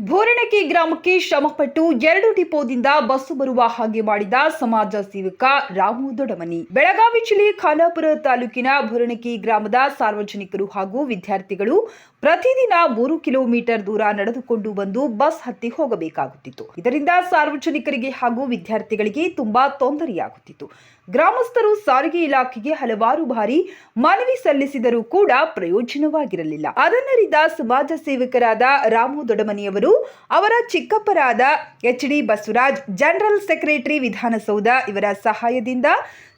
ಭೂರಣಕಿ ಗ್ರಾಮಕ್ಕೆ ಶ್ರಮಪಟ್ಟು 2 ಡಿಪೋದಿಂದ ಬಸ್ಸು ಬರುವ ಹಾಗೆ ಮಾಡಿದ ಸಮಾಜ ಸೇವಕ ರಾಮು ದೊಡಮನಿ. ಬೆಳಗಾವಿ ಜಿಲ್ಲೆ ಖಾನಾಪುರ ತಾಲೂಕಿನ ಭೂರಣಕಿ ಗ್ರಾಮದ ಸಾರ್ವಜನಿಕರು ಹಾಗೂ ವಿದ್ಯಾರ್ಥಿಗಳು ಪ್ರತಿದಿನ 3 ಕಿಲೋಮೀಟರ್ ದೂರ ನಡೆದುಕೊಂಡು ಬಂದು ಬಸ್ ಹತ್ತಿ ಹೋಗಬೇಕಾಗುತ್ತಿತ್ತು. ಇದರಿಂದ ಸಾರ್ವಜನಿಕರಿಗೆ ಹಾಗೂ ವಿದ್ಯಾರ್ಥಿಗಳಿಗೆ ತುಂಬಾ ತೊಂದರೆಯಾಗುತ್ತಿತ್ತು. ಗ್ರಾಮಸ್ಥರು ಸಾರಿಗೆ ಇಲಾಖೆಗೆ ಹಲವಾರು ಬಾರಿ ಮನವಿ ಸಲ್ಲಿಸಿದರೂ ಕೂಡ ಪ್ರಯೋಜನವಾಗಿರಲಿಲ್ಲ. ಅದನ್ನರಿದ ಸಮಾಜ ಸೇವಕರಾದ ರಾಮು ದೊಡಮನಿಯವರು ಅವರ ಚಿಕ್ಕಪ್ಪರಾದ H D. Basavaraj, general secretary Vidhana Soudha ಇವರ ಸಹಾಯದಿಂದ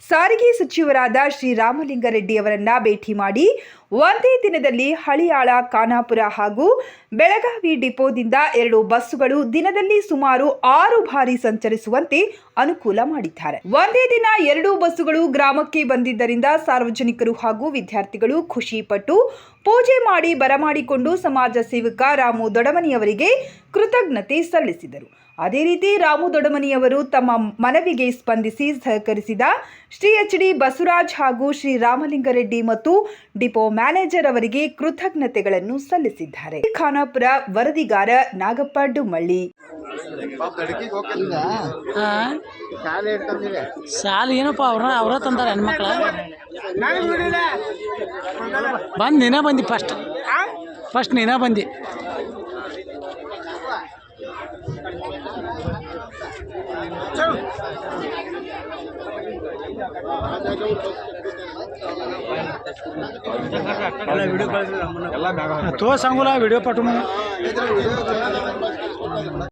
ಸಾರಿಗೆ ಸಚಿವರಾದ ಶ್ರೀ ರಾಮಲಿಂಗಾರೆಡ್ಡಿ ಅವರನ್ನ ಭೇಟಿ ಮಾಡಿ ಒಂದೇ ದಿನದಲ್ಲಿ ಹಳಿಯಾಳ, ಖಾನಾಪುರ ಹಾಗೂ ಬೆಳಗಾವಿ ಡಿಪೋದಿಂದ 2 ಬಸ್ಸುಗಳು ದಿನದಲ್ಲಿ ಸುಮಾರು 6 ಬಾರಿ ಸಂಚರಿಸುವಂತೆ ಅನುಕೂಲ ಮಾಡಿದ್ದಾರೆ. ಒಂದೇ ದಿನ 2 ಬಸ್ಸುಗಳು ಗ್ರಾಮಕ್ಕೆ ಬಂದಿದ್ದರಿಂದ ಸಾರ್ವಜನಿಕರು ಹಾಗೂ ವಿದ್ಯಾರ್ಥಿಗಳು ಖುಷಿ ಪಟ್ಟು ಪೂಜೆ ಮಾಡಿ ಬರಮಾಡಿಕೊಂಡು ಸಮಾಜ ಸೇವಕ ರಾಮು ದೊಡಮನಿಯವರಿಗೆ ಕೃತಜ್ಞತೆ ಸಲ್ಲಿಸಿದರು. ಅದೇ ರೀತಿ ರಾಮು ದೊಡಮನಿಯವರು ತಮ್ಮ ಮನವಿಗೆ ಸ್ಪಂದಿಸಿ ಸಹಕರಿಸಿದ ಶ್ರೀ ಎಚ್.ಡಿ. ಬಸವರಾಜ್ ಹಾಗೂ ಶ್ರೀ ರಾಮಲಿಂಗಾರೆಡ್ಡಿ ಮತ್ತು ಡಿಪೋ ಮ್ಯಾನೇಜರ್ ಅವರಿಗೆ ಕೃತಜ್ಞತೆಗಳನ್ನು ಸಲ್ಲಿಸಿದ್ದಾರೆ. ಖಾನಾಪುರ ವರದಿಗಾರ ನಾಗಪ್ಪ ಡುಮ್ಮಳ್ಳಿ. ಸಾಲ ಏನಪ್ಪ ಅವ್ರ ತಂದಾರ ಹೆಣ್ಮಕ್ಳ ಬಂದು ನೀನ ಬಂದಿ ಫಸ್ಟ್ ನೀನ ಬಂದಿ. ತೋ ಸಂಗುಲ ವಿಡಿಯೋ ಪಟ್ಟು